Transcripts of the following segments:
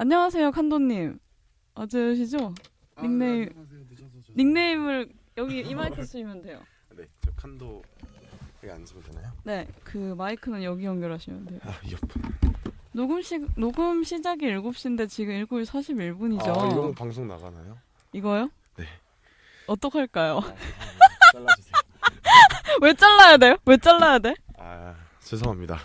안녕하세요, 칸도님. 맞으시죠? 닉네임, 네, 안녕하세요. 늦어서 닉네임을 여기 이 마이크 쓰시면 돼요. 네, 저 칸도 여기 앉으면 되나요? 네, 그 마이크는 여기 연결하시면 돼요. 아, 이어폰. 녹음 시작이 7시인데 지금 7시 41분이죠. 아, 이런 거 방송 나가나요? 이거요? 네. 어떡할까요? 아, 잘라주세요. 왜 잘라야 돼요? 왜 잘라야 돼? 아, 죄송합니다.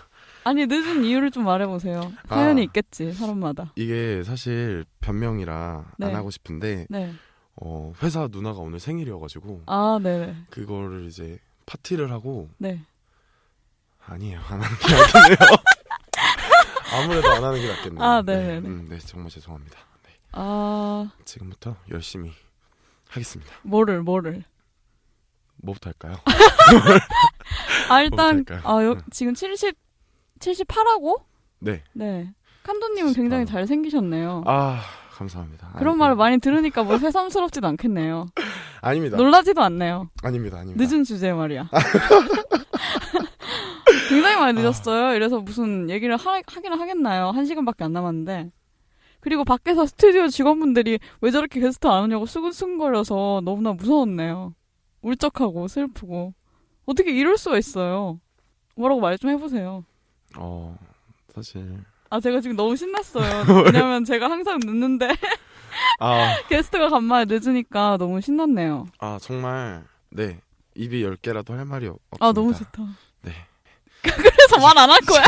아니, 늦은 이유를 좀 말해보세요. 사연이 있겠지, 사람마다. 이게 사실 변명이라 네. 안 하고 싶은데 네. 회사 누나가 오늘 생일이어가지고 아, 네네. 그거를 이제 파티를 하고 네. 아니에요, 안 하는 게 낫겠네요. 아무래도 안 하는 게 낫겠네요. 아, 네네네. 네, 정말 죄송합니다. 네. 아, 지금부터 열심히 하겠습니다. 뭐를. 뭐부터 할까요? 아, 일단, 뭐부터 지금 78하고? 네. 네. 칸도님은 굉장히 78. 잘생기셨네요. 아, 감사합니다. 그런 말을 많이 들으니까 뭐 새삼스럽지도 않겠네요. 아닙니다. 놀라지도 않네요. 아닙니다. 늦은 주제에 말이야. 굉장히 많이 늦었어요. 이래서 무슨 얘기를 하기는 하겠나요? 1시간밖에 안 남았는데. 그리고 밖에서 스튜디오 직원분들이 왜 저렇게 게스트 안 오냐고 수근수근거려서 너무나 무서웠네요. 울적하고 슬프고. 어떻게 이럴 수가 있어요. 뭐라고 말 좀 해보세요. 사실 제가 지금 너무 신났어요. 왜냐면 제가 항상 늦는데 게스트가 간만에 늦으니까 너무 신났네요. 정말 네, 입이 10개라도 할 말이 없습니다. 아, 너무 좋다. 네. 그래서 말 안 할 거야?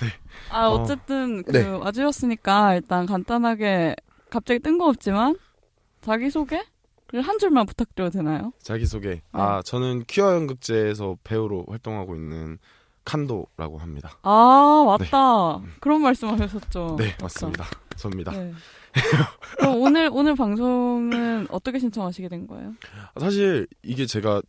네. 어쨌든 네. 와주셨으니까 일단 간단하게 갑자기 뜬금없지만 자기소개를 한 줄만 부탁드려도 되나요? 자기소개. 네. 저는 퀴어 연극제에서 배우로 활동하고 있는 칸도라고 합니다. 아, 맞다. 그런 말씀하셨었죠. 네, 맞습니다. 저입니다. 네. 그럼 오늘 방송은 어떻게 신청하시게 된 거예요? 사실 이게 제가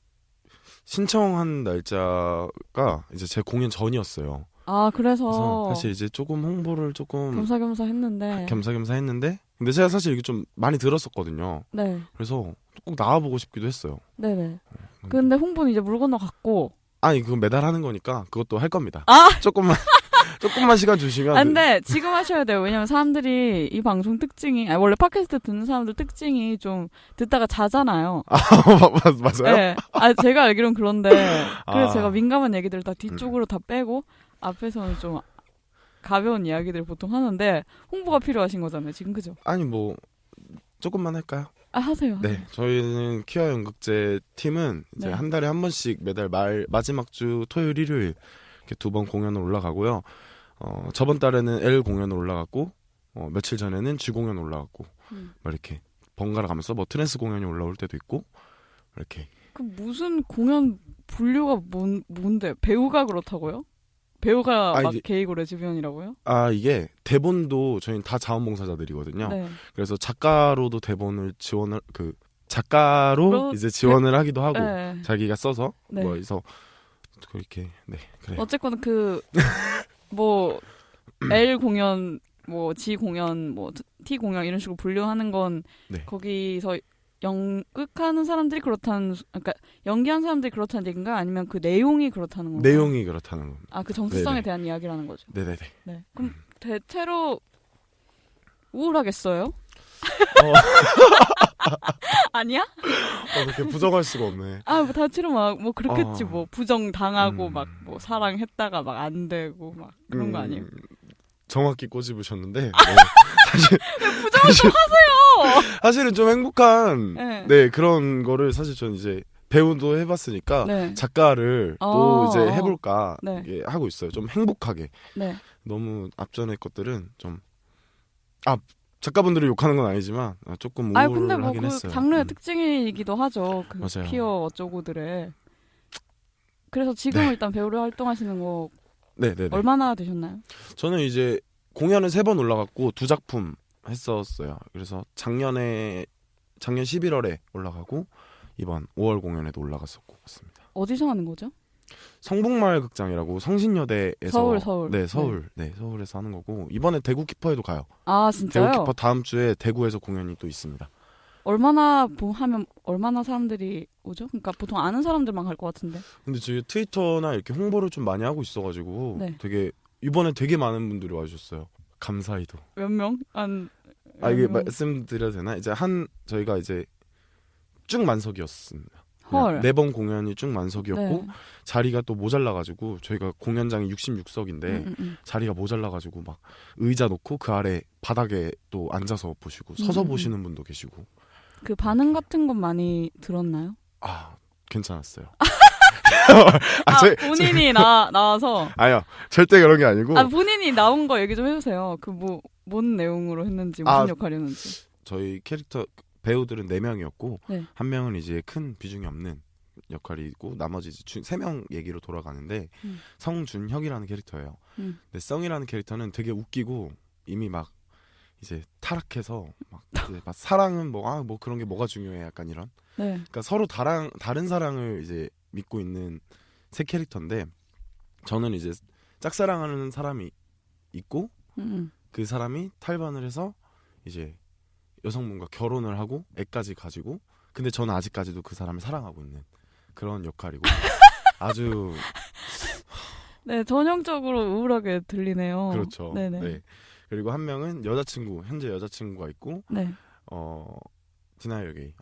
신청한 날짜가 이제 제 공연 전이었어요. 그래서 사실 이제 조금 홍보를 조금 겸사겸사 했는데. 겸사겸사 했는데, 근데 제가 사실 이게 좀 많이 들었었거든요. 네. 그래서 꼭 나와보고 싶기도 했어요. 네네. 근데 홍보는 이제 물 건너 갔고. 아니, 그건 매달 하는 거니까 그것도 할 겁니다. 아! 조금만 시간 주시면. 근데 지금 하셔야 돼요. 왜냐면 사람들이 이 방송 특징이, 원래 팟캐스트 듣는 사람들 특징이 좀 듣다가 자잖아요. 맞아요? 네. 제가 알기론 그런데. 그래서 제가 민감한 얘기들 다 뒤쪽으로 다 빼고 앞에서는 좀 가벼운 이야기들 보통 하는데 홍보가 필요하신 거잖아요. 지금 그죠? 아니, 뭐 조금만 할까요? 하세요. 네, 저희는 퀴어 연극제 팀은 이제 네. 한 달에 한 번씩 매달 마지막 주 토요일, 일요일 이렇게 2번 공연을 올라가고요. 저번 달에는 L 공연을 올라갔고, 며칠 전에는 G 공연 올라갔고, 뭐 이렇게 번갈아 가면서 뭐 트랜스 공연이 올라올 때도 있고, 이렇게. 그 무슨 공연 분류가 뭔데? 배우가 그렇다고요? 배우가 막 게이고 레즈비언이라고요? 이게 대본도 저희는 다 자원봉사자들이거든요. 네. 그래서 작가로도 대본을 작가로 이제 지원을 하기도 하고, 네. 자기가 써서 네. 뭐 해서 그렇게. 네, 그래요. 어쨌거나 뭐 L 공연, 뭐 G 공연, 뭐 T 공연 이런 식으로 분류하는 건 네. 거기서 연극하는 사람들이 그러니까 연기한 사람들이 그렇다는 얘기인가? 아니면 그 내용이 그렇다는 건가요? 내용이 그렇다는 겁니다. 그 정체성에 네네. 대한 이야기라는 거죠. 네네네. 네. 그럼 대체로 우울하겠어요? 아니야? 그렇게 부정할 수가 없네. 뭐 대체로 뭐 그렇겠지. 뭐 부정 당하고 막 뭐 사랑했다가 막 안 되고 막 그런 거 아니에요? 정확히 꼬집으셨는데 사실 부정을 좀 하세요. 사실은 좀 행복한 네. 그런 거를 사실 저는 이제 배우도 해봤으니까 네. 작가를 또 이제 해볼까 네. 이게 하고 있어요. 좀 행복하게. 네. 너무 앞전의 것들은 좀 작가분들이 욕하는 건 아니지만 조금 우울하긴 근데 뭐 그 했어요. 장르의 특징이기도 하죠. 그 맞아요. 퀴어 어쩌고들의. 그래서 지금 일단 배우로 활동하시는 거 네네네. 얼마나 되셨나요? 저는 이제 공연은 3번 올라갔고 2작품 했었어요. 그래서 작년 11월에 올라가고 이번 5월 공연에도 올라갔었고 그렇습니다. 어디서 하는 거죠? 성북마을 극장이라고 성신여대에서 서울. 네, 서울. 네, 서울에서 하는 거고 이번에 대구 키퍼에도 가요. 진짜요? 대구 키퍼 다음 주에 대구에서 공연이 또 있습니다. 얼마나 하면 얼마나 사람들이 오죠? 그러니까 보통 아는 사람들만 갈 것 같은데. 근데 저희 트위터나 이렇게 홍보를 좀 많이 하고 있어가지고 네. 이번에 되게 많은 분들이 와주셨어요. 감사히도. 몇 명? 이게 몇 명? 말씀드려도 되나? 이제 저희가 이제 쭉 만석이었습니다. 헐. 4번 공연이 쭉 만석이었고 네. 자리가 또 모자라가지고 저희가 공연장이 66석인데 자리가 모자라가지고 막 의자 놓고 그 아래 바닥에 또 앉아서 보시고 서서 보시는 분도 계시고. 그 반응 같은 건 많이 들었나요? 괜찮았어요. 본인이 나와서. 아니요, 절대 그런 게 아니고. 본인이 나온 거 얘기 좀 해주세요. 뭔 내용으로 했는지, 무슨 역할이었는지. 저희 캐릭터 배우들은 4명이었고, 네. 1명은 이제 큰 비중이 없는 역할이고, 나머지 3명 얘기로 돌아가는데, 성준혁이라는 캐릭터예요. 근데 썽이라는 캐릭터는 되게 웃기고, 이미 막, 이제 타락해서, 이제 막 사랑은 뭐 그런 게 뭐가 중요해, 약간 이런. 네. 그러니까 서로 다른 사랑을 이제 믿고 있는 세 캐릭터인데 저는 이제 짝사랑하는 사람이 있고 그 사람이 탈반을 해서 이제 여성분과 결혼을 하고 애까지 가지고 근데 저는 아직까지도 그 사람을 사랑하고 있는 그런 역할이고 아주 네, 전형적으로 우울하게 들리네요. 그렇죠. 네네. 네. 그리고 한 명은 현재 여자친구가 있고 네. 디나이얼 게이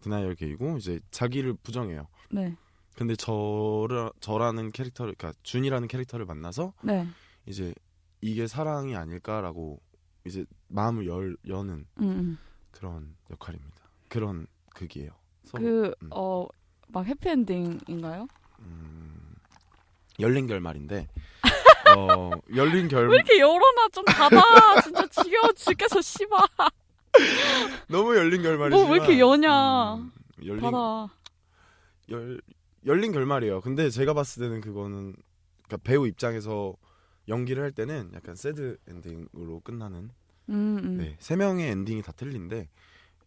디나이얼 게이고 이제 자기를 부정해요. 네. 근데 저라는 캐릭터를 그러니까 준이라는 캐릭터를 만나서 네. 이제 이게 사랑이 아닐까라고 이제 마음을 여는 그런 역할입니다. 그런 극이에요. 막 해피엔딩인가요? 열린 결말인데 열린 결말 왜 이렇게 열어놔 좀 닫아 진짜 지겨워 죽겠어 씨발. 너무 열린 결말이지만 뭐 왜 이렇게 여냐. 닫아. 열린 결말이에요. 근데 제가 봤을 때는 그거는 그러니까 배우 입장에서 연기를 할 때는 약간 새드 엔딩으로 끝나는 네, 3명의 엔딩이 다 틀린데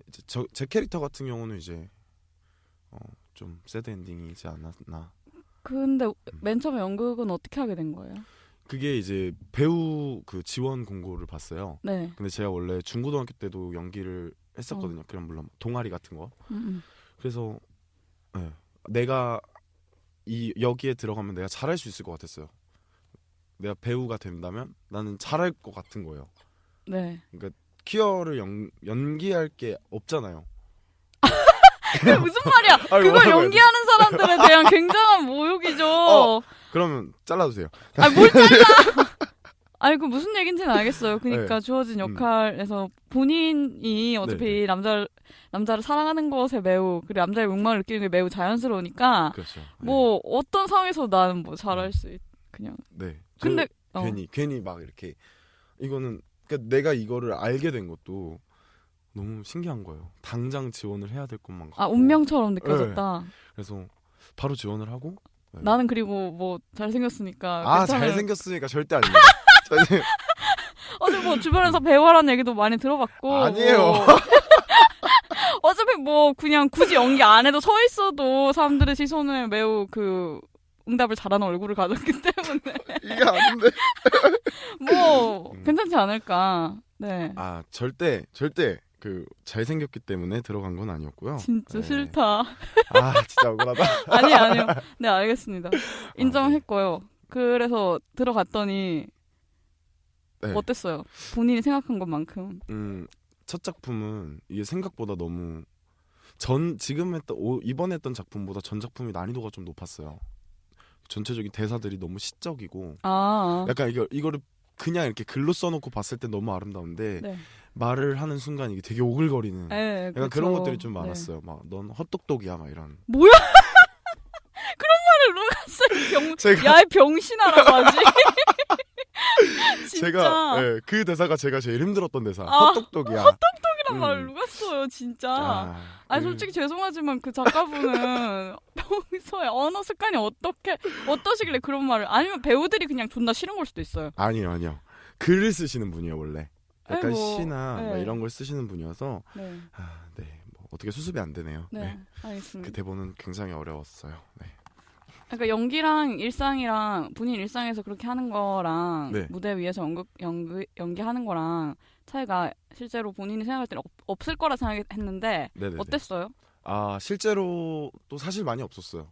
이제 제 캐릭터 같은 경우는 이제 좀 새드 엔딩이지 않았나. 근데 맨 처음에 연극은 어떻게 하게 된 거예요? 그게 이제 배우 그 지원 공고를 봤어요. 네. 근데 제가 원래 중고등학교 때도 연기를 했었거든요. 그럼 물론 동아리 같은 거. 그래서 네, 내가 여기에 들어가면 내가 잘할 수 있을 것 같았어요. 내가 배우가 된다면 나는 잘할 것 같은 거예요. 네. 그러니까 퀴어를 연기할 게 없잖아요. 그게 무슨 말이야? 그걸 연기하는 사람들에 대한 굉장한 모욕이죠. 그러면 잘라주세요. 뭘 잘라? 그 무슨 얘기인지는 알겠어요. 그러니까 네. 주어진 역할에서 본인이 어차피 남자를 사랑하는 것에 매우 그리고 남자의 욕망을 느끼는 게 매우 자연스러우니까 그렇죠. 뭐 어떤 상황에서 나는 뭐 잘할 수 그냥. 네. 근데 괜히 막 이렇게 이거는 그러니까 내가 이거를 알게 된 것도 너무 신기한 거예요. 당장 지원을 해야 될 것만 같고. 운명처럼 느껴졌다. 네. 그래서 바로 지원을 하고. 네. 나는 그리고 뭐 잘생겼으니까. 잘생겼으니까 절대 아닙니다. 어제 뭐 주변에서 배우라는 얘기도 많이 들어봤고. 아니에요. 어차피 뭐 그냥 굳이 연기 안 해도 서 있어도 사람들의 시선을 매우 응답을 잘하는 얼굴을 가졌기 때문에. 이게 아닌데. 뭐 괜찮지 않을까. 네. 절대 그 잘생겼기 때문에 들어간 건 아니었고요. 진짜 네. 싫다. 진짜 억울하다. 아니요. 네, 알겠습니다. 인정했고요. 그래서 들어갔더니 네. 어땠어요? 본인이 생각한 것만큼. 첫 작품은 이게 생각보다 너무 이번에 했던 작품보다 전 작품이 난이도가 좀 높았어요. 전체적인 대사들이 너무 시적이고 약간 이거를 그냥 이렇게 글로 써놓고 봤을 때 너무 아름다운데 네. 말을 하는 순간 이게 되게 오글거리는 약간 그렇죠. 그런 것들이 좀 많았어요. 막 넌 헛똑똑이야 막 이런. 뭐야? 그런 말을 누가 써? 야이 병신아라고 하지. 제가 그 대사가 제가 제일 힘들었던 대사. 헛똑똑이야. 헛똑똑이란 말을 누가 써요 진짜. 솔직히 죄송하지만 그 작가분은 평소에 언어 습관이 어떠시길래 그런 말을. 아니면 배우들이 그냥 존나 싫은 걸 수도 있어요. 아니요. 글을 쓰시는 분이에요 원래. 약간 시나 막 이런 걸 쓰시는 분이어서 네. 뭐 어떻게 수습이 안 되네요. 네. 알겠습니다. 그 대본은 굉장히 어려웠어요. 네. 그러니까 연기랑 일상이랑 본인 일상에서 그렇게 하는 거랑 무대 위에서 연기하는 거랑 차이가 실제로 본인이 생각할 때는 없을 거라 생각했는데 어땠어요? 실제로 또 사실 많이 없었어요.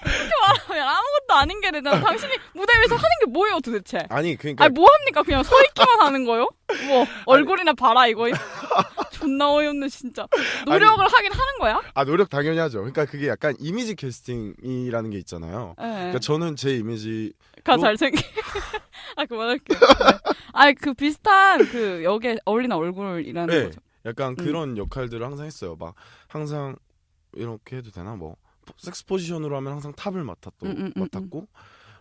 그렇게 말하면 아무것도 아닌 게 되잖아. 당신이 무대 위해서 하는 게 뭐예요 도대체? 아니 그러니까 아니 뭐 합니까? 그냥 서 있기만 하는 거요? 뭐 얼굴이나 봐라 이거. 존나 어이없네 진짜. 노력을 하긴 하는 거야? 노력 당연히 하죠. 그러니까 그게 약간 이미지 캐스팅이라는 게 있잖아요. 네. 그러니까 저는 제 이미지 가 잘생긴. 그만할게요. 네. 아니 그 비슷한 그 역에 어울리는 얼굴이라는 네. 거죠. 약간 그런 역할들을 항상 했어요. 막 항상 이렇게 해도 되나 뭐 섹스 포지션으로 하면 항상 탑을 맡았고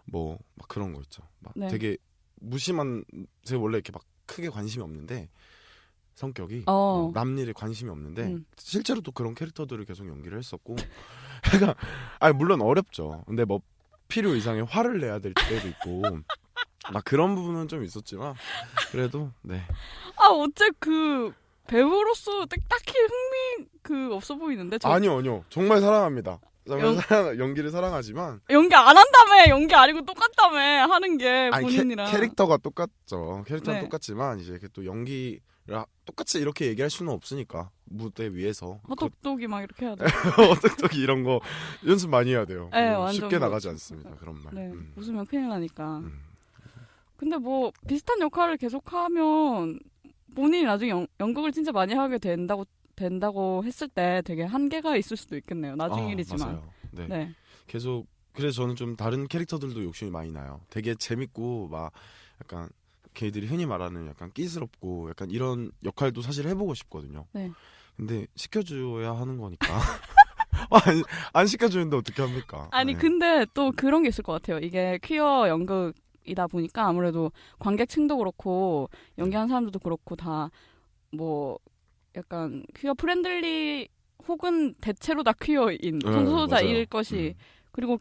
뭐 막 그런 거 있죠. 막 네. 되게 무심한 제가 원래 이렇게 막 크게 관심이 없는데 성격이 남일에 관심이 없는데 실제로 또 그런 캐릭터들을 계속 연기를 했었고 그러니까 물론 어렵죠. 근데 뭐 필요 이상의 화를 내야 될 때도 있고 막 그런 부분은 좀 있었지만 그래도 네. 어째 그 배우로서 딱히 없어 보이는데. 아니요. 정말 사랑합니다. 연기를 사랑하지만 연기 안 한다며. 연기 아니고 똑같다며 하는 게 본인이랑. 캐릭터가 똑같죠. 캐릭터는 네. 똑같지만 이제 또 연기를 똑같이 이렇게 얘기할 수는 없으니까 무대 위에서 헛똑똑이 막 이렇게 해야 돼. 헛똑똑이 이런 거 연습 많이 해야 돼요. 네, 완전 쉽게 나가지 않습니다. 그런 말. 네, 웃으면 큰일 나니까. 근데 뭐 비슷한 역할을 계속하면 본인이 나중에 연극을 진짜 많이 하게 된다고 했을 때 되게 한계가 있을 수도 있겠네요. 나중 일이지만. 맞아요. 네. 네. 계속 그래서 저는 좀 다른 캐릭터들도 욕심이 많이 나요. 되게 재밌고 막 약간 걔들이 흔히 말하는 약간 끼스럽고 약간 이런 역할도 사실 해보고 싶거든요. 네. 근데 시켜줘야 하는 거니까. 안 시켜주는데 어떻게 합니까? 아니 네. 근데 또 그런 게 있을 것 같아요. 이게 퀴어 연극이다 보니까 아무래도 관객층도 그렇고 연기하는 사람들도 그렇고 다 뭐 약간 퀴어 프렌들리 혹은 대체로 다 퀴어인 성소수자일 것이 그리고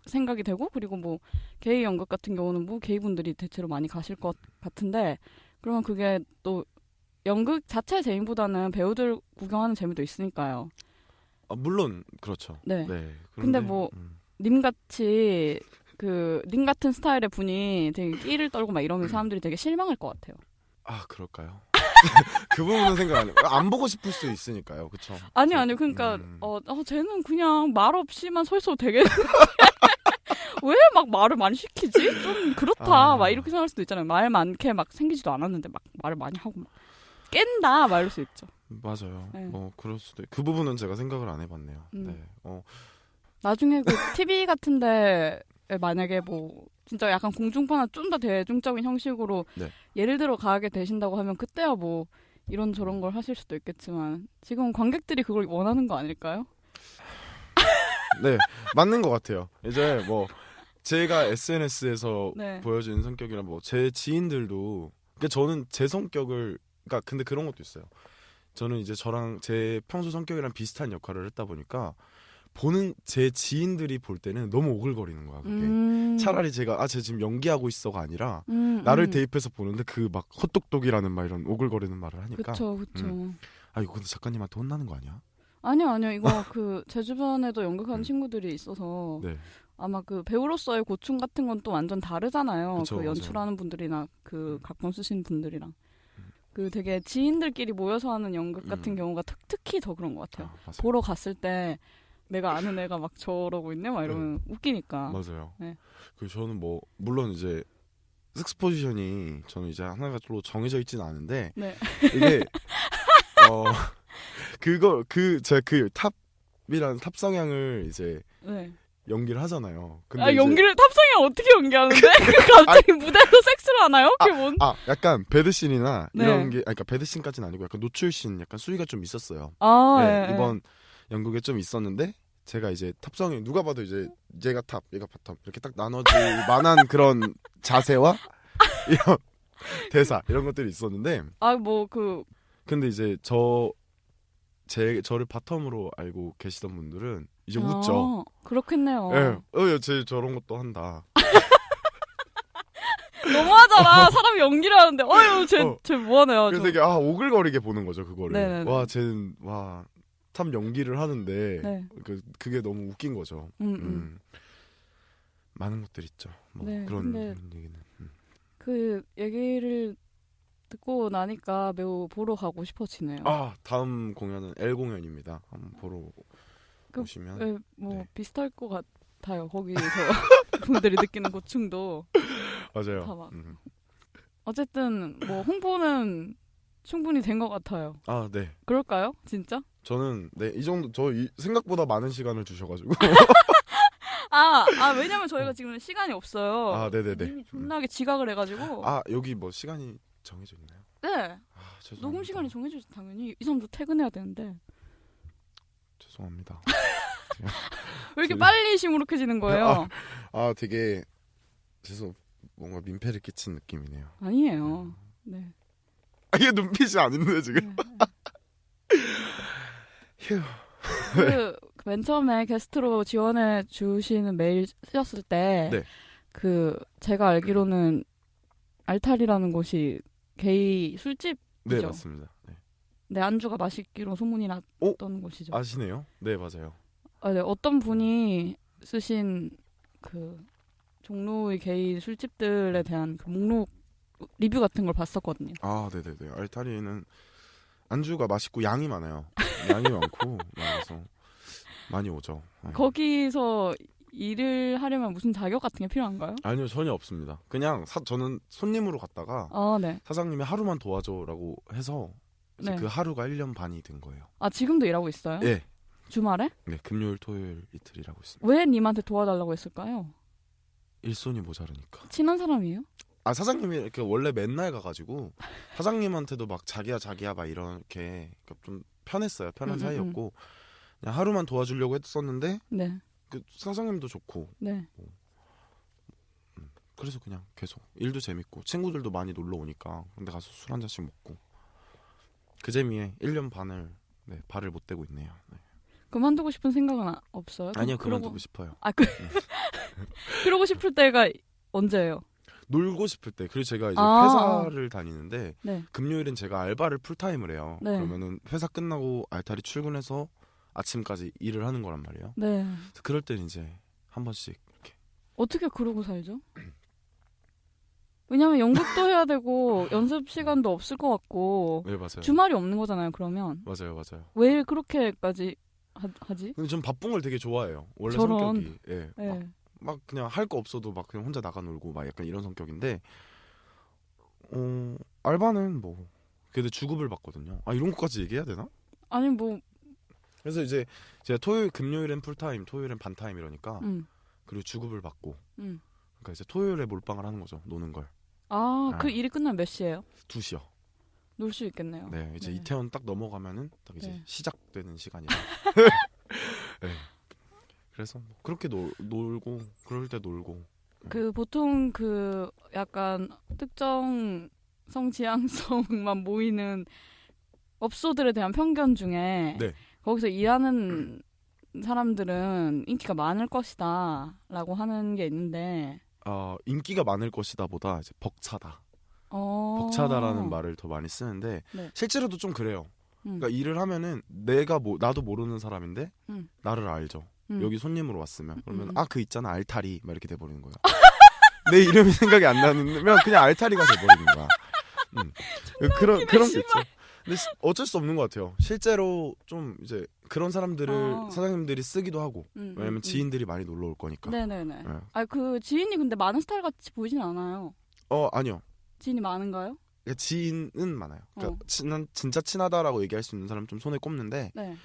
생각이 되고 그리고 뭐 게이 연극 같은 경우는 뭐 게이분들이 대체로 많이 가실 것 같은데 그러면 그게 또 연극 자체 재미보다는 배우들 구경하는 재미도 있으니까요. 물론 그렇죠. 네. 네. 근데 뭐 님 같은 스타일의 분이 되게 끼를 떨고 막 이러면 사람들이 되게 실망할 것 같아요. 그럴까요? 그 부분은 생각 안 해요. 안 보고 싶을 수 있으니까요. 그쵸? 아니요. 그러니까 쟤는 그냥 말 없이만 서 있어도 되겠는데 왜 막 말을 많이 시키지? 좀 그렇다. 막 이렇게 생각할 수도 있잖아요. 말 많게 막 생기지도 않았는데 막 말을 많이 하고 막 깬다. 막 이럴 수 있죠. 맞아요. 네. 그럴 수도. 그 부분은 제가 생각을 안 해봤네요. 네. 나중에 그 TV 같은데 만약에 뭐 진짜 약간 공중파나 좀 더 대중적인 형식으로 네. 예를 들어 가게 되신다고 하면 그때야 뭐 이런 저런 걸 하실 수도 있겠지만 지금 관객들이 그걸 원하는 거 아닐까요? 네, 맞는 것 같아요. 이제 뭐 제가 SNS에서 네. 보여주는 성격이랑 뭐 제 지인들도 그러니까 저는 제 성격을 그러니까 근데 그런 것도 있어요. 저는 이제 저랑 제 평소 성격이랑 비슷한 역할을 했다 보니까 보는 제 지인들이 볼 때는 너무 오글거리는 거야. 그게 차라리 제가 쟤 지금 연기하고 있어가 아니라 나를 대입해서 보는데 그 막 헛똑똑이라는 막 이런 오글거리는 말을 하니까. 그쵸. 이거 근데 작가님한테 혼나는 거 아니야? 아니요. 이거 제 주변에도 연극하는 친구들이 있어서 네. 아마 그 배우로서의 고충 같은 건 또 완전 다르잖아요. 그쵸, 그 연출하는 분들이나 그 각본 쓰신 분들이랑. 그 되게 지인들끼리 모여서 하는 연극 같은 경우가 특히 더 그런 것 같아요. 보러 갔을 때 내가 아는 애가 막 저러고 있네 막 이러면 웃기니까. 맞아요. 네. 그 저는 뭐 물론 이제 섹스 포지션이 저는 이제 하나가 또 정해져 있지는 않은데 네. 이게 제가 그 탑이라는 탑 성향을 이제 네. 연기를 하잖아요. 근데 연기를 탑성이 어떻게 연기하는데? 갑자기 무대에서 섹스를 하나요? 그게 뭔? 약간 배드씬이나 네. 이런 게 그러니까 배드씬까지는 아니고 약간 노출씬 약간 수위가 좀 있었어요. 네. 이번 연극에 좀 있었는데 제가 이제 탑성이 누가 봐도 이제 얘가 탑, 얘가 바텀 이렇게 딱 나눠질 만한 그런 자세와 이런 대사 이런 것들이 있었는데 근데 이제 저를 바텀으로 알고 계시던 분들은 이제 웃죠. 그렇겠네요. 네. 쟤 저런 것도 한다. 너무하잖아. 사람이 연기를 하는데 쟤 뭐하네요. 그래서 되게 오글거리게 보는 거죠 그거를. 네네네. 와 쟤는 참 연기를 하는데 네. 그게 너무 웃긴 거죠. 많은 것들 있죠. 뭐 네, 그런 근데 얘기는. 그 얘기를 듣고 나니까 매우 보러 가고 싶어지네요. 다음 공연은 L 공연입니다. 한번 보러 오시면. 비슷할 것 같아요. 거기서 분들이 느끼는 고충도 맞아요. 다 막. 어쨌든 뭐 홍보는 충분히 된 것 같아요. 아, 네. 그럴까요? 진짜? 저는 네, 이 정도 생각보다 많은 시간을 주셔가지고. 왜냐면 저희가 지금 시간이 없어요. 아, 네네네. 이미 존나게 지각을 해가지고. 아, 여기 뭐 시간이 정해져 있나요? 네. 아, 죄송합니다. 녹음 시간이 정해져서 당연히 이 사람도 퇴근해야 되는데. 죄송합니다. 왜 이렇게 빨리 시무룩해지는 거예요? 되게 뭔가 민폐를 끼친 느낌이네요. 아니에요. 네. 이게 눈빛이 아닌데 지금. 휴. 맨 처음에 게스트로 지원해 주시는 메일 쓰셨을 때, 네. 제가 알기로는 알탈이라는 곳이 게이 술집이죠. 네, 맞습니다. 네. 네, 안주가 맛있기로 소문이 났던 곳이죠. 아시네요? 네, 맞아요. 네, 어떤 분이 쓰신 종로의 게이 술집들에 대한 목록 리뷰 같은 걸 봤었거든요. 아, 네네네. 알타리는 안주가 맛있고 양이 많아요. 양이 많고 그래서 많이 오죠. 거기서 일을 하려면 무슨 자격 같은 게 필요한가요? 아니요, 전혀 없습니다. 그냥 저는 손님으로 갔다가 네. 사장님이 하루만 도와줘라고 해서 네. 그 하루가 1년 반이 된 거예요. 지금도 일하고 있어요? 네. 주말에? 네, 금요일, 토요일 이틀 일하고 있습니다. 왜 님한테 도와달라고 했을까요? 일손이 모자르니까. 친한 사람이에요? 사장님이 이렇게 원래 맨날 가가지고 사장님한테도 막 자기야 막 이렇게 좀 편했어요. 편한 사이였고 그냥 하루만 도와주려고 했었는데 네. 그 사장님도 좋고 네. 그래서 그냥 계속 일도 재밌고 친구들도 많이 놀러 오니까 근데 가서 술 한 잔씩 먹고 그 재미에 1년 반을 발을 못 대고 있네요. 네. 그만두고 싶은 생각은 없어요? 아니요, 그만두고 싶어요. 그러고 싶을 때가 언제예요? 놀고 싶을 때. 그리고 제가 이제 회사를 다니는데 네. 금요일은 제가 알바를 풀타임을 해요. 네. 그러면은 회사 끝나고 알타리 출근해서 아침까지 일을 하는 거란 말이에요. 네. 그래서 그럴 때는 이제 한 번씩 이렇게. 어떻게 그러고 살죠? 왜냐면 연극도 해야 되고 연습 시간도 없을 것 같고. 네, 맞아요. 주말이 없는 거잖아요. 그러면. 맞아요. 왜 그렇게까지 하지? 근데 전 바쁜 걸 되게 좋아해요. 원래 저런. 성격이. 예. 네. 막 그냥 할 거 없어도 막 그냥 혼자 나가 놀고 막 약간 이런 성격인데 알바는 뭐 그래도 주급을 받거든요. 이런 것까지 얘기해야 되나? 아니 뭐 그래서 이제 제가 금요일엔 풀타임, 토요일엔 반타임 이러니까 그리고 주급을 받고 그러니까 이제 토요일에 몰빵을 하는 거죠. 노는 걸. 그 일이 끝나면 몇 시예요? 2시요. 놀 수 있겠네요. 네, 이제 네. 이태원 딱 넘어가면은 딱 이제 네. 시작되는 시간이라. 네. 그래서 뭐 그렇게 놀고 그럴 때 놀고. 보통 약간 특정 지향성만 모이는 업소들에 대한 편견 중에 네. 거기서 일하는 사람들은 인기가 많을 것이다라고 하는 게 있는데 인기가 많을 것이다보다 이제 벅차다. 벅차다라는 말을 더 많이 쓰는데 네. 실제로도 좀 그래요. 그러니까 일을 하면은 나도 모르는 사람인데 나를 알죠. 여기 손님으로 왔으면 그러면 그 있잖아 알타리 막 이렇게 돼버리는 거야. 내 이름이 생각이 안 나면 그냥 알타리가 돼버리는 거야. 그런 게 있죠. 근데 어쩔 수 없는 것 같아요. 실제로 좀 이제 그런 사람들을 사장님들이 쓰기도 하고 왜냐면 지인들이 많이 놀러 올 거니까. 네네네. 네. 지인이 근데 많은 스타일 같이 보이진 않아요. 아니요. 지인이 많은가요? 그러니까 지인은 많아요. 그러니까 진짜 친하다라고 얘기할 수 있는 사람 좀 손에 꼽는데 네.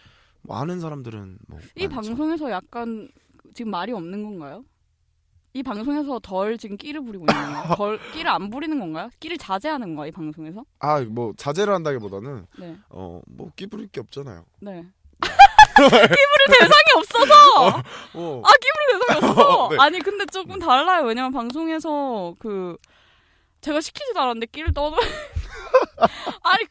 뭐 아는 사람들은 뭐 이 많죠. 방송에서 약간 지금 말이 없는 건가요? 이 방송에서 덜 지금 끼를 부리고 있는 건가요? 덜 끼를 안 부리는 건가요? 끼를 자제하는 건가요? 이 방송에서? 뭐 자제를 한다기보다는 네. 뭐 끼 부릴 게 없잖아요. 네. 끼 부릴 대상이 없어서. 끼 부릴 대상이 없어서. 네. 아니 근데 조금 달라요. 왜냐면 방송에서 제가 시키지도 않았는데 끼를 떠는. 아니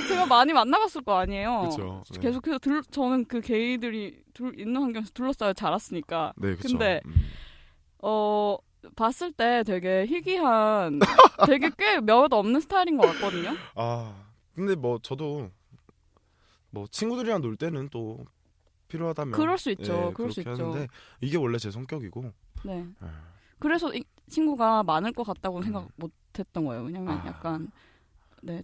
제가 많이 만나봤을 거 아니에요. 그쵸, 네. 계속해서 저는 그 게이들이 있는 환경에서 둘러싸여 자랐으니까. 네, 그쵸. 근데 봤을 때 되게 희귀한, 되게 꽤 몇 없는 스타일인 것 같거든요. 근데 뭐 저도 뭐 친구들이랑 놀 때는 또 필요하다면 그럴 수 있죠. 그럴 수 그렇게 있죠. 하는데 이게 원래 제 성격이고. 네. 그래서 이 친구가 많을 것 같다고 생각 못했던 거예요. 왜냐면 약간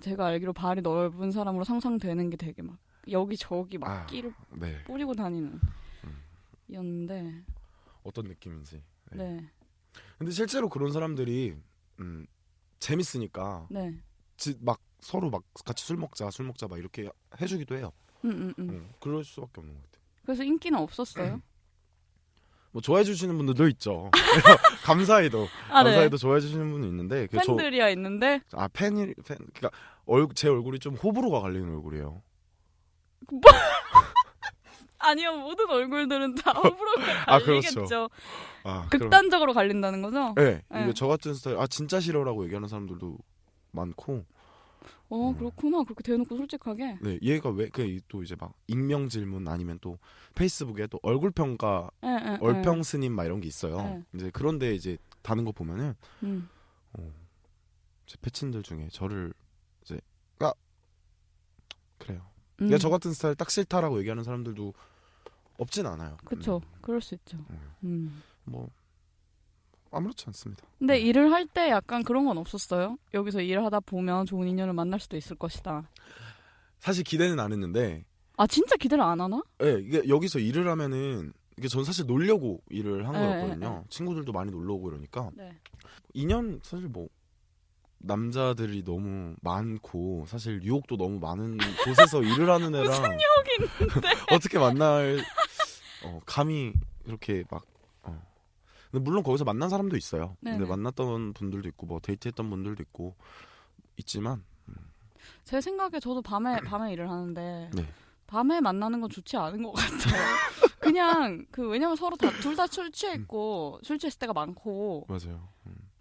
제가 알기로 발이 넓은 사람으로 상상되는 게 되게 막 여기저기 막 끼를 네. 뿌리고 다니는 이었는데 어떤 느낌인지. 네. 근데 실제로 그런 사람들이 재밌으니까 네. 막 서로 막 같이 술 먹자 막 이렇게 해주기도 해요. 그럴 수밖에 없는 것 같아요. 그래서 인기는 없었어요? 뭐 좋아해 주시는 분들도 있죠. 감사히도 네. 좋아해 주시는 분이 있는데 팬들이야 있는데 그러니까 제 얼굴이 좀 호불호가 갈리는 얼굴이에요. 아니요, 모든 얼굴들은 다 호불호가 그렇죠. 갈리겠죠. 극단적으로 갈린다는 거죠? 네, 이게 저 같은 스타일 진짜 싫어라고 얘기하는 사람들도 많고. 그렇구나. 그렇게 대놓고 솔직하게. 네, 얘가 왜 또 이제 막 익명 질문 아니면 또 페이스북에 또 얼굴 평가, 얼평 스님 막 이런 게 있어요. 이제 그런데 이제 다는 거 보면은 제 패친들 중에 저를 이제 그래요. 그러니까 저 같은 스타일 딱 싫다라고 얘기하는 사람들도 없진 않아요. 그쵸. 그럴 수 있죠. 뭐 아무렇지 않습니다. 근데 일을 할 때 약간 그런 건 없었어요? 여기서 일을 하다 보면 좋은 인연을 만날 수도 있을 것이다. 사실 기대는 안 했는데. 진짜 기대를 안 하나? 네, 이게 여기서 일을 하면은 이게 전 사실 놀려고 일을 한 거였거든요. 친구들도 많이 놀러 오고 이러니까. 네. 인연 사실 뭐 남자들이 너무 많고 사실 유혹도 너무 많은 곳에서 일을 하는 애랑 무슨 유혹이 있는데 어떻게 만날 감히 이렇게 막 근데 물론 거기서 만난 사람도 있어요. 네네. 근데 만났던 분들도 있고 뭐 데이트했던 분들도 있고 있지만 제 생각에 저도 밤에 일을 하는데 네. 밤에 만나는 건 좋지 않은 것 같아요. 그냥 왜냐면 서로 둘 다 술 취해 있고 술 취했을 때가 많고 맞아요.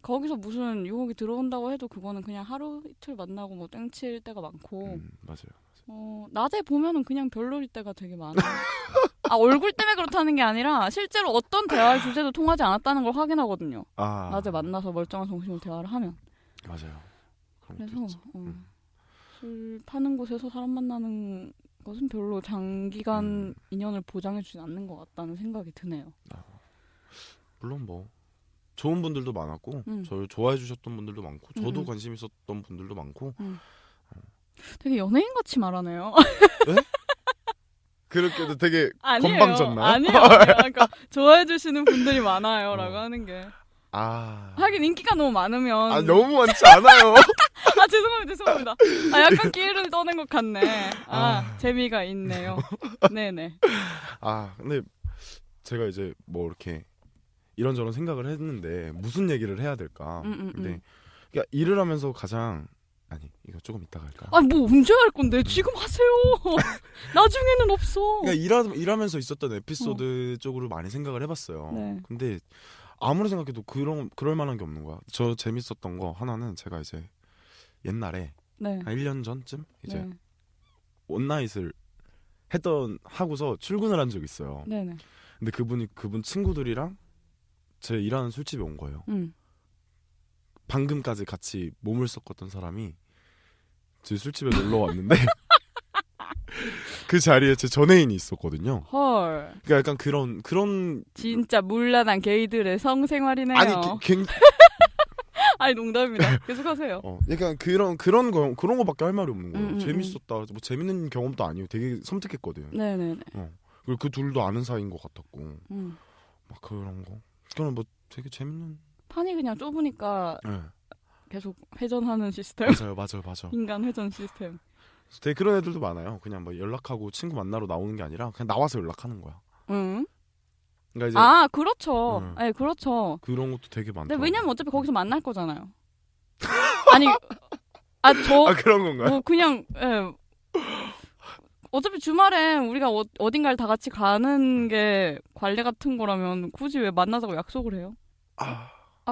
거기서 무슨 유혹이 들어온다고 해도 그거는 그냥 하루 이틀 만나고 뭐 땡칠 때가 많고 맞아요. 낮에 보면은 그냥 별로일 때가 되게 많아요. 얼굴 때문에 그렇다는 게 아니라 실제로 어떤 대화의 주제도 통하지 않았다는 걸 확인하거든요. 낮에 만나서 멀쩡한 정신으로 대화를 하면. 맞아요. 그래서 술 파는 곳에서 사람 만나는 것은 별로 장기간 인연을 보장해주지 않는 것 같다는 생각이 드네요. 물론 뭐 좋은 분들도 많았고 저를 좋아해 주셨던 분들도 많고 저도 관심 있었던 분들도 많고 되게 연예인 같이 말하네요. 네? 그렇게도 되게 아니에요. 건방졌나요? 아니에요. 그러니까 좋아해 주시는 분들이 많아요 라고 하는 게 하긴 인기가 너무 많으면 너무 많지 않아요. 죄송합니다. 약간 끼를 떠는 것 같네. 재미가 있네요. 네네. 근데 제가 이제 뭐 이렇게 이런저런 생각을 했는데 무슨 얘기를 해야 될까. 근데 그러니까 일을 하면서 가장 이거 조금 이따가 할까요? 뭐 언제 할 건데 지금 하세요. 나중에는 없어. 그러니까 일하면서 있었던 에피소드 쪽으로 많이 생각을 해봤어요. 네. 근데 아무리 생각해도 그럴 만한 게 없는 거야. 저 재밌었던 거 하나는 제가 이제 옛날에 한 1년 전쯤 이제 원나잇을 하고서 출근을 한 적이 있어요. 네네. 근데 그분 친구들이랑 제 일하는 술집에 온 거예요. 방금까지 같이 몸을 섞었던 사람이 제 술집에 놀러 왔는데 그 자리에 제 전애인이 있었거든요. 헐. 그러니까 약간 그런 진짜 물란한 게이들의 성생활이네요. 농담입니다. 계속하세요. 약간 그런 거밖에 할 말이 없는 거예요. 재밌었다. 뭐 재밌는 경험도 아니에요. 되게 섬뜩했거든요. 네네네. 그리고 그 둘도 아는 사이인 것 같았고 막 그런 거. 그런 뭐 되게 재밌는. 판이 그냥 좁으니까 계속 회전하는 시스템. 맞아요. 인간 회전 시스템. 되게 그런 애들도 많아요. 그냥 뭐 연락하고 친구 만나러 나오는 게 아니라 그냥 나와서 연락하는 거야. 그러니까 이제 그렇죠. 네, 그렇죠. 그런 것도 되게 많다. 근데 왜냐면 어차피 거기서 만날 거잖아요. 그런 건가요? 뭐 그냥 어차피 주말엔 우리가 어딘가를 다 같이 가는 게 관례 같은 거라면 굳이 왜 만나자고 약속을 해요?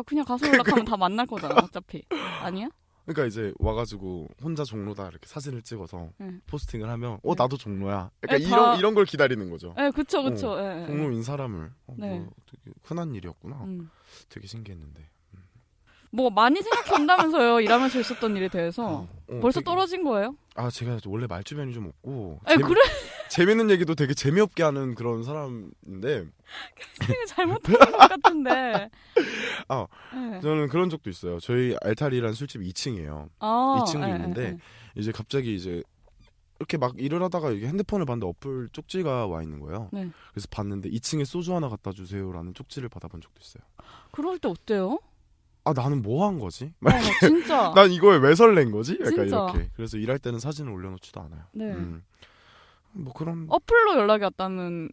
그냥 가서 연락하면 다 만날 거잖아. 어차피. 아니야? 그러니까 이제 와가지고 혼자 종로다 이렇게 사진을 찍어서 포스팅을 하면 나도 종로야. 그러니까 이런 걸 기다리는 거죠. 네, 그쵸. 종로인 사람을 뭐 되게 흔한 일이었구나. 되게 신기했는데. 뭐 많이 생각한다면서요. 일하면서 있었던 일에 대해서. 벌써 떨어진 거예요? 제가 원래 말주변이 좀 없고 그래? 재밌는 얘기도 되게 재미없게 하는 그런 사람인데 캐스팅을 잘못한 것 같은데. 저는 그런 적도 있어요. 저희 알타리란 술집 2층이에요. 2층도 있는데 이제 갑자기 이제 이렇게 막 일을 하다가 이게 핸드폰을 봤는데 어플 쪽지가 와 있는 거예요. 네. 그래서 봤는데 2층에 소주 하나 갖다 주세요라는 쪽지를 받아본 적도 있어요. 그럴 때 어때요? 아 나는 뭐 한 거지? 진짜. 난 이거에 왜 설렌 거지? 약간 진짜. 이렇게. 그래서 일할 때는 사진을 올려놓지도 않아요. 네. 뭐 그런. 어플로 연락이 왔다는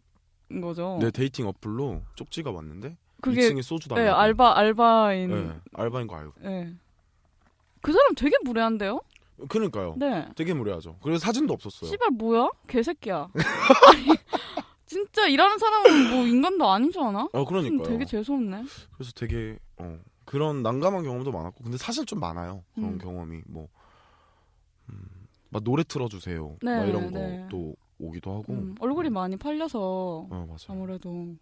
거죠. 네 데이팅 어플로 쪽지가 왔는데 그게 2층에 소주 네, 달라고. 알바인. 네, 알바인 거 알고. 네. 그 사람 되게 무례한데요? 그러니까요. 네. 되게 무례하죠. 그래서 사진도 없었어요. 씨발 뭐야? 개새끼야. 아니, 진짜 일하는 사람은 뭐 인간도 아니지 않아? 그러니까요. 되게 재수없네. 그래서 되게 그런 난감한 경험도 많았고, 근데 사실 좀 많아요. 그런 경험이 뭐, 막 노래 틀어주세요. 네, 막 이런 네. 것도 오기도 하고. 얼굴이 많이 팔려서 맞아요. 아무래도.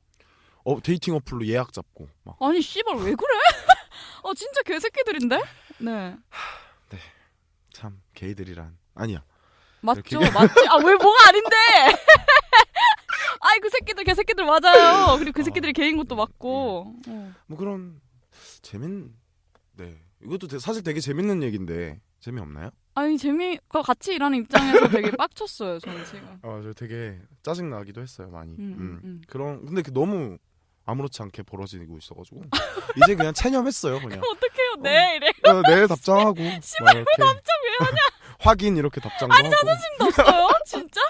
데이팅 어플로 예약 잡고 막. 아니 씨발 왜 그래? 진짜 개새끼들인데? 네. 참 게이들이란 아니야. 맞죠? 맞지? 왜 뭐가 아닌데? 아이 그 새끼들 개새끼들 맞아요. 그리고 그 새끼들이 개인 것도 맞고. 뭐 그런 네 이것도 사실 되게 재밌는 얘기인데 재미없나요? 아니 같이 일하는 입장에서 되게 빡쳤어요 저는 지금. 저 되게 짜증 나기도 했어요 많이. 그런 근데 너무 아무렇지 않게 벌어지고 있어가지고 이제 그냥 체념했어요 그냥. 어떡해요? 네 이래. 네 답장하고. 씨발 왜 답장 왜 하냐? 확인 이렇게 답장도 아니 하고. 자존심도 없어요? 진짜?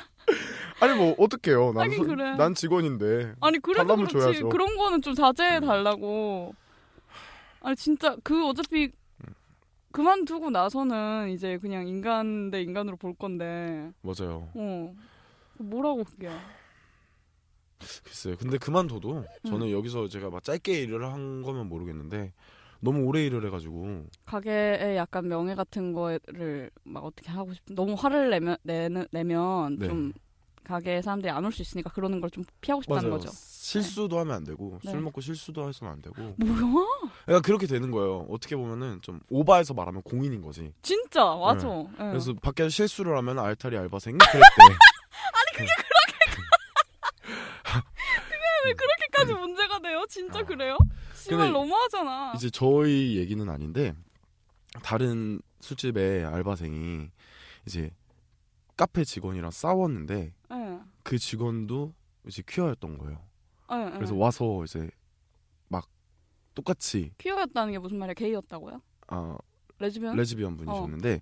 아니 뭐 어떡해요. 하긴 그래. 난 직원인데. 아니 그래도 달라면 그렇지. 줘야죠. 그런 거는 좀 자제해 달라고. 아니 진짜 어차피 그만두고 나서는 이제 그냥 인간 대 인간으로 볼 건데. 맞아요. 뭐라고 그게. 글쎄요. 근데 그만둬도 저는 여기서 제가 막 짧게 일을 한 거면 모르겠는데 너무 오래 일을 해가지고 가게에 약간 명예 같은 거를 막 어떻게 하고 싶은 너무 화를 내면 네. 좀 가게에 사람들이 안 올 수 있으니까 그러는 걸 좀 피하고 싶다는 맞아요. 거죠. 실수도 하면 안 되고 네. 술 먹고 실수도 해서는 안 되고. 뭐야? 그러니까 그렇게 되는 거예요. 어떻게 보면은 좀 오바해서 말하면 공인인 거지. 진짜 맞아. 네. 네. 그래서 밖에서 실수를 하면 알타리 알바생이 그랬대. 그게 왜 그렇게까지 문제가 돼요? 진짜 그래요? 씨발 근데 너무하잖아. 이제 저희 얘기는 아닌데 다른 술집의 알바생이 이제 카페 직원이랑 싸웠는데 네. 그 직원도 이제 퀴어였던 거예요. 네, 그래서 네. 와서 이제 막 똑같이 퀴어였다는 게 무슨 말이야? 게이였다고요? 레즈비언? 레즈비언 분이셨는데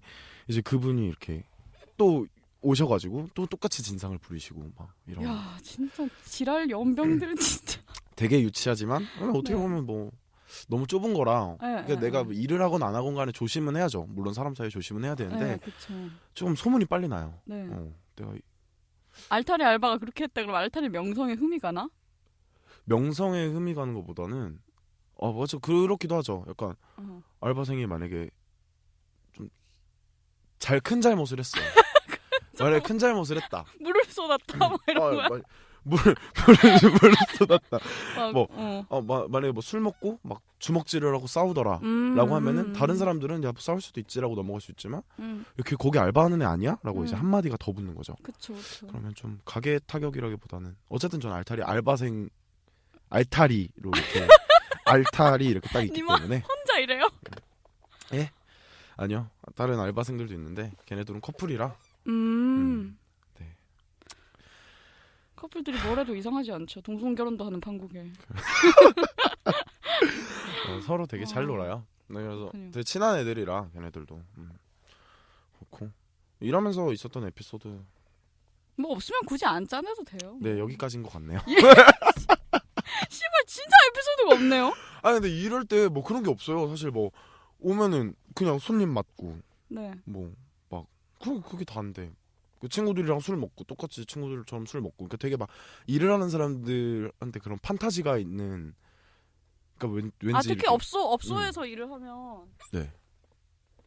이제 그분이 이렇게 또 오셔가지고 또 똑같이 진상을 부리시고 막 이런. 야 진짜 지랄 연병들은 진짜. 되게 유치하지만 어떻게 네. 보면 뭐 너무 좁은 거라. 네, 그러니까 네, 내가 네. 일을 하건 안 하건 간에 조심은 해야죠. 물론 사람 사이에 조심은 해야 되는데 네, 그쵸. 조금 소문이 빨리 나요. 네. 내가 알타리 알바가 그렇게 했다 그러면 알타리 명성에 흠이 가나? 명성에 흠이 가는 것보다는 맞아 그렇기도 하죠. 약간 알바생이 만약에 좀 큰 잘못을 했어요. 만약에 큰 잘못을 했다. 물을 쏟았다 막 이런 거야. 물을 쏟았다. 만약에 뭐 술 먹고 막 주먹질을 하고 싸우더라라고 하면은 다른 사람들은 야 싸울 수도 있지라고 넘어갈 수 있지만 이렇게 거기 알바하는 애 아니야?라고 이제 한 마디가 더 붙는 거죠. 그쵸. 그러면 좀 가게 타격이라기보다는 어쨌든 전 알타리로 이렇게 알타리 이렇게 딱 있기 니마 때문에. 혼자 이래요? 예? 아니요. 다른 알바생들도 있는데 걔네들은 커플이라. 네. 커플들이 뭐래도 이상하지 않죠. 동성결혼도 하는 판국에. 서로 되게 잘 놀아요. 네, 그래서 그렇군요. 되게 친한 애들이라 걔네들도 그렇고 일하면서 있었던 에피소드. 뭐 없으면 굳이 안 짜내도 돼요. 네 여기까지인 것 같네요. 씨발 진짜 에피소드가 없네요. 근데 이럴 때 뭐 그런 게 없어요. 사실 뭐 오면은 그냥 손님 맞고 네. 뭐 막 그게 다인데 그 친구들이랑 술 먹고 똑같이 친구들처럼 술 먹고 그러니까 되게 막 일을 하는 사람들한테 그런 판타지가 있는. 그러니까 왠지 특히 이렇게, 업소에서 일을 하면. 네.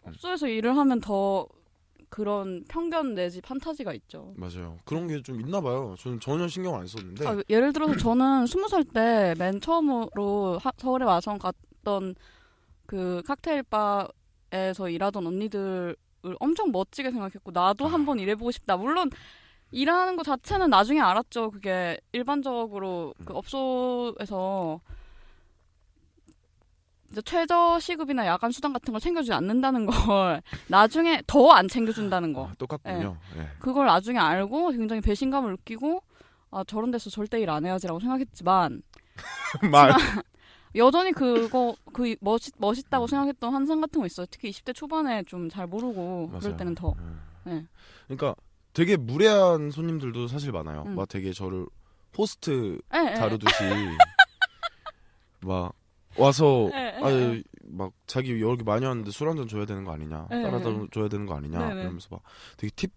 업소에서 일을 하면 더 그런 편견 내지 판타지가 있죠. 맞아요. 그런 게 좀 있나 봐요. 저는 전혀 신경 안 썼는데. 예를 들어서 저는 20살 때 맨 처음으로 서울에 와서 갔던 그 칵테일 바에서 일하던 언니들을 엄청 멋지게 생각했고 나도 한번 일해보고 싶다. 물론 일하는 것 자체는 나중에 알았죠. 그게 일반적으로 그 업소에서 이제 최저 시급이나 야간 수당 같은 걸 챙겨주지 않는다는 걸 나중에 더 안 챙겨준다는 거. 똑같군요. 예. 그걸 나중에 알고 굉장히 배신감을 느끼고 아 저런 데서 절대 일 안 해야지라고 생각했지만 여전히 그거 멋있다고 생각했던 환상 같은 거 있어요. 특히 20대 초반에 좀 잘 모르고 맞아요. 그럴 때는 더. 네. 그러니까 되게 무례한 손님들도 사실 많아요. 막 되게 저를 호스트 다루듯이 막 와서 막 자기 여기 많이 왔는데 술 한잔 줘야 되는 거 아니냐, 따라다 줘야 되는 거 아니냐 이러면서 막 되게 팁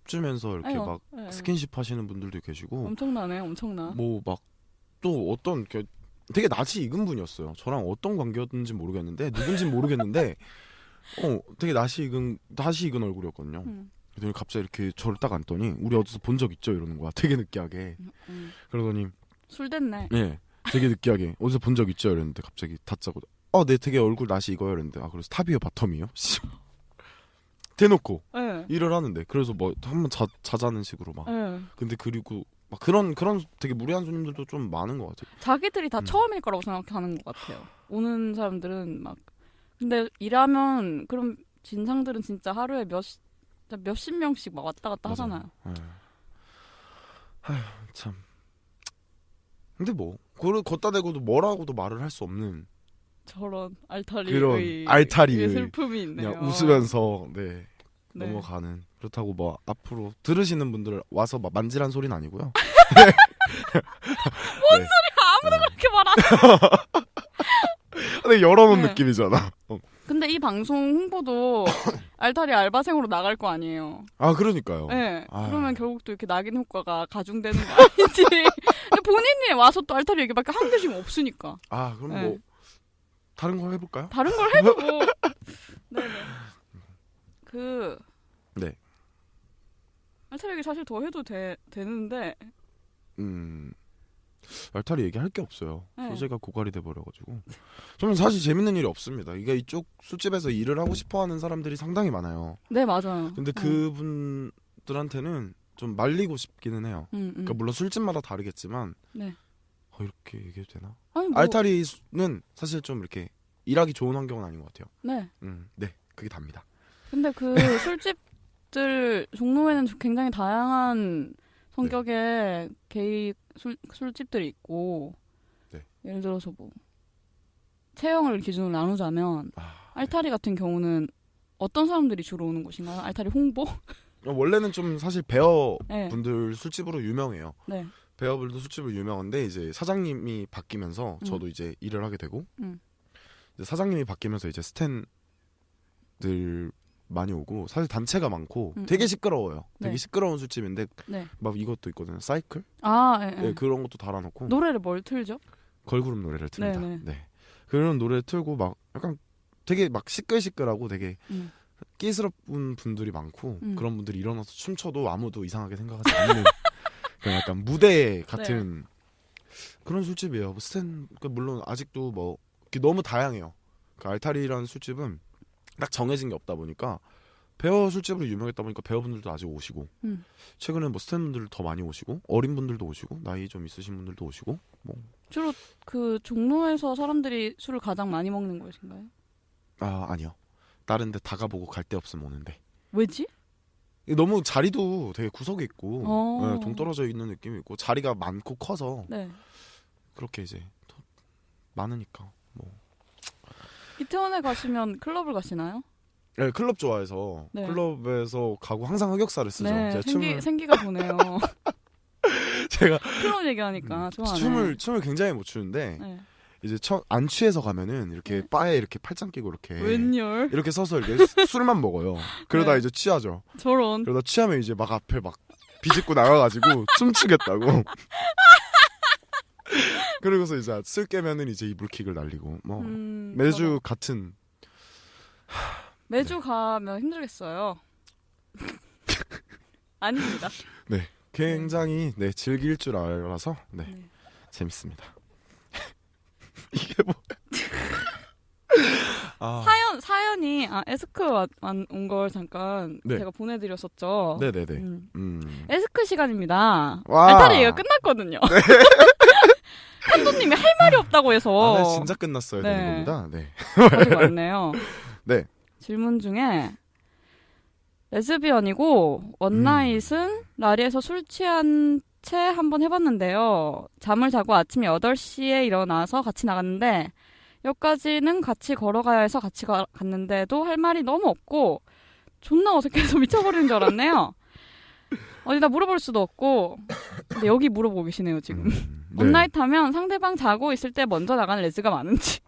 주면서 이렇게 막 스킨십 하시는 분들도 계시고. 엄청나네, 엄청나. 뭐 막 또 어떤 되게 낯이 익은 분이었어요. 저랑 어떤 관계였는지 모르겠는데 누군지 모르겠는데 되게 낯이 익은 얼굴이었거든요. 그랬더니 갑자기 이렇게 저를 딱 안더니 우리 어디서 본 적 있죠 이러는 거야. 되게 느끼하게. 그러더니 술 됐네. 예, 되게 느끼하게 어디서 본 적 있죠 이랬는데 갑자기 다짜고 네 되게 얼굴 낯이 익어요 이랬는데 그래서 탑이요 바텀이요? 대놓고 일을 하는데 그래서 뭐 한번 자자는 식으로 막. 근데 그리고 막 그런 되게 무례한 손님들도 좀 많은 것 같아요. 자기들이 다 처음일 거라고 생각하는 것 같아요. 오는 사람들은 막 근데 일하면 그럼 진상들은 진짜 하루에 몇십 명씩 막 왔다 갔다 하잖아요. 아휴 참. 근데 뭐 그걸 걷다 대고도 뭐라고도 말을 할 수 없는 저런 그런 알타리의 슬픔이 있네요. 그냥 웃으면서 넘어가는. 그렇다고 뭐 앞으로 들으시는 분들 와서 막 만지란 소리는 아니고요. 뭔 소리야? 아무도 그렇게 말 안 해. 근데 열어놓은 느낌이잖아. 근데 이 방송 홍보도 알타리 알바생으로 나갈 거 아니에요. 아 그러니까요. 네. 그러면 결국 또 이렇게 낙인 효과가 가중되는 거 아니지. 근데 본인이 와서 또 알타리 얘기밖에 한 게 지금 없으니까. 아 그럼 뭐 다른 걸 해볼까요? 다른 걸 해보고. 네네. 네. 알타리 얘기 사실 더 해도 되는데. 알타리 얘기할 게 없어요. 소재가 고갈이 돼버려가지고. 저는 사실 재밌는 일이 없습니다. 이게 이쪽 술집에서 일을 하고 싶어하는 사람들이 상당히 많아요. 네 맞아요. 근데 그분들한테는 좀 말리고 싶기는 해요. 그러니까 물론 술집마다 다르겠지만 이렇게 얘기해도 되나? 아니, 뭐... 알타리는 사실 좀 이렇게 일하기 좋은 환경은 아닌 것 같아요. 네, 그게 답니다. 근데 그 술집들 종로에는 굉장히 다양한 성격의 게이 술집들이 있고 예를 들어서 뭐 체형을 기준으로 나누자면 알타리 같은 경우는 어떤 사람들이 주로 오는 곳인가요? 알타리 홍보? 원래는 좀 사실 베어 분들 술집으로 유명해요. 베어분들도 술집으로 유명한데 이제 사장님이 바뀌면서 저도 이제 일을 하게 되고 이제 사장님이 바뀌면서 이제 스탠들 많이 오고 사실 단체가 많고 되게 시끄러워요. 되게 시끄러운 술집인데 막 이것도 있거든요. 사이클? 그런 것도 달아놓고. 노래를 뭘 틀죠? 걸그룹 노래를 틉니다. 네. 그런 노래 틀고 막 약간 되게 막 시끌시끌하고 되게 끼스럽은 분들이 많고 그런 분들이 일어나서 춤춰도 아무도 이상하게 생각하지 않는 그냥 약간 무대 같은 그런 술집이에요. 물론 아직도 뭐 너무 다양해요. 그 알타리라는 술집은 딱 정해진 게 없다 보니까 베어 술집으로 유명했다 보니까 베어분들도 아직 오시고 최근에 뭐 스탠분들 더 많이 오시고 어린 분들도 오시고 나이 좀 있으신 분들도 오시고 뭐 주로 그 종로에서 사람들이 술을 가장 많이 먹는 곳인가요? 아니요. 다른 데 다 가보고 갈 데 없으면 오는데. 왜지? 너무 자리도 되게 구석에 있고 동떨어져 있는 느낌이 있고 자리가 많고 커서 그렇게 이제 많으니까 뭐. 이태원에 가시면 클럽을 가시나요? 네, 클럽 좋아해서 클럽에서 가고 항상 흑역사를 쓰죠. 제가 생기가 도네요. 제가 클럽 얘기하니까 좋아하네. 춤을 굉장히 못 추는데 이제 안 취해서 가면은 이렇게 바에 이렇게 팔짱 끼고 이렇게 웬열 이렇게 서서 이렇게 술만 먹어요. 그러다 이제 취하죠. 저런. 그러다 취하면 이제 막 앞에 막 비집고 나가가지고 춤추겠다고. 그러고서 이제 술 깨면은 이제 이불킥을 날리고 뭐 매주 같은. 매주 가면 힘들겠어요. 아닙니다. 네, 굉장히 즐길 줄 알아서 재밌습니다. 이게 뭐? 사연이 에스크 온 걸 잠깐 제가 보내드렸었죠. 네네네. 에스크 시간입니다. 와. 알타리 얘기가 끝났거든요. 칸도님이 할 말이 없다고 해서. 아, 네, 진짜 끝났어야 네. 되는 겁니다. 네. 아직 많네요. 네. 질문 중에 레즈비언이고 원나잇은 라리에서 술 취한 채 한번 해봤는데요. 잠을 자고 아침 8시에 일어나서 같이 나갔는데 여기까지는 같이 걸어가야 해서 같이 갔는데도 할 말이 너무 없고 존나 어색해서 미쳐버리는 줄 알았네요. 어디다 물어볼 수도 없고 근데 여기 물어보고 계시네요 지금. 네. 원나잇 하면 상대방 자고 있을 때 먼저 나가는 레즈가 많은지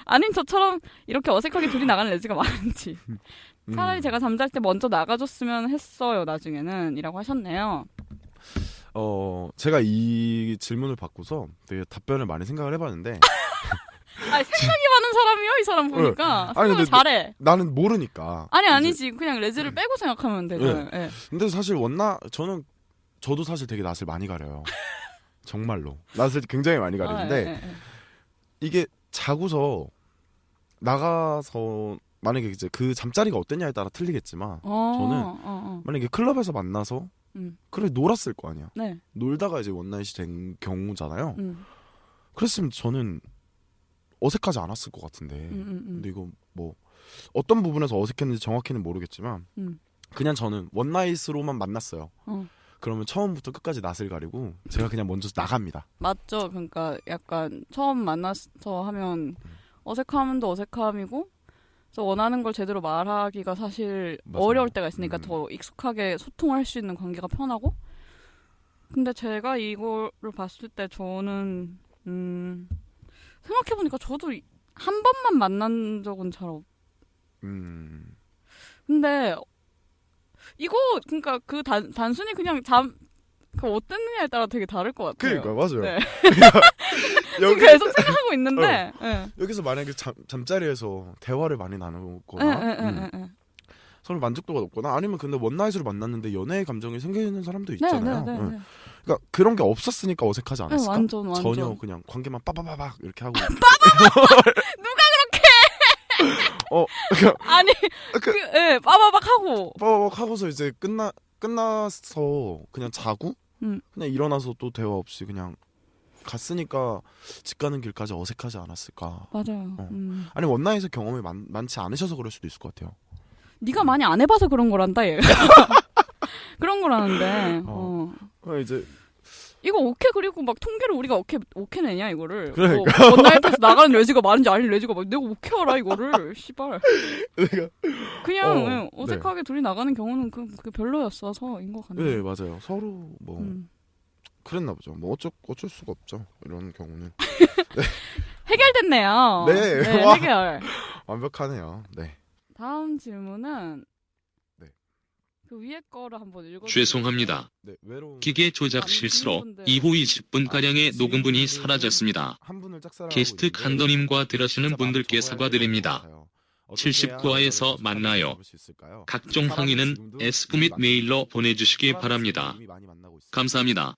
아닌 저처럼 이렇게 어색하게 둘이 나가는 레즈가 많은지 차라리 제가 잠잘 때 먼저 나가줬으면 했어요 나중에는 이라고 하셨네요. 제가 이 질문을 받고서 되게 답변을 많이 생각을 해봤는데 아니 생각이 많은 사람이요 이 사람 보니까 아니, 생각을 근데 잘해. 나는 모르니까. 아니지 그냥 레즈를 빼고 생각하면 되잖아요. 네. 예. 근데 사실 저도 사실 되게 낯을 많이 가려요. 정말로 낯을 굉장히 많이 가리는데 이게 자고서 나가서 만약에 이제 그 잠자리가 어땠냐에 따라 틀리겠지만 저는 만약에 클럽에서 만나서 그래 놀았을 거 아니야. 네. 놀다가 이제 원나잇이 된 경우잖아요. 그랬으면 저는 어색하지 않았을 것 같은데. 근데 이거 뭐 어떤 부분에서 어색했는지 정확히는 모르겠지만 그냥 저는 원나잇으로만 만났어요. 그러면 처음부터 끝까지 낯을 가리고 제가 그냥 먼저 나갑니다. 맞죠. 그러니까 약간 처음 만나서 하면 어색함도 어색함이고 그래서 원하는 걸 제대로 말하기가 사실 맞아요. 어려울 때가 있으니까 더 익숙하게 소통할 수 있는 관계가 편하고 근데 제가 이거를 봤을 때 저는 생각해보니까 저도 한 번만 만난 적은 잘 없. 근데 이거 그러니까 그 단순히 그냥 그 어땠느냐에 따라 되게 다를 것 같아요. 그러니까 맞아요. 네. 여기 계속 생각하고 있는데 네. 여기서 만약에 잠자리에서 대화를 많이 나누거나 서로 만족도가 높거나 아니면 근데 원나잇으로 만났는데 연애의 감정이 생기는 사람도 있잖아요. 네. 그러니까 그런 게 없었으니까 어색하지 않았을까? 완전. 전혀 그냥 관계만 빠바바박 이렇게 하고 누가 그렇게 아니 빠바박 하고 빠바박 하고서 이제 끝나서 그냥 자고 그냥 일어나서 또 대화 없이 그냥 갔으니까 집 가는 길까지 어색하지 않았을까? 맞아요. 아니 원나잇의 경험이 많지 않으셔서 그럴 수도 있을 것 같아요. 네가 많이 안 해봐서 그런 거란다 얘. 그런 거라는데. 이제 이거 오케이 그리고 막 통계를 우리가 오케이 내냐 이거를. 그러니까. 원나잇에서 나가는 레즈가 많은지 아닌 레즈가 막 내가 오케이 알아 이거를. 씨발. 그냥 어색하게 둘이 나가는 경우는 그게 별로였어서인 것 같네요. 네 맞아요. 서로 뭐 그랬나 보죠. 뭐 어쩔 수가 없죠. 이런 경우는. 네. 해결됐네요. 네. 해결. 완벽하네요. 네. 다음 질문은 그 위에 거를 한번 읽어. 죄송합니다. 네, 기계 조작 실수로 이후 20분가량의 녹음분이 사라졌습니다. 게스트 칸더님과 들으시는 분들께 사과드립니다. 79화에서 만나요. 각종 항의는 에스프 및 메일로 보내주시기 바랍니다. 감사합니다.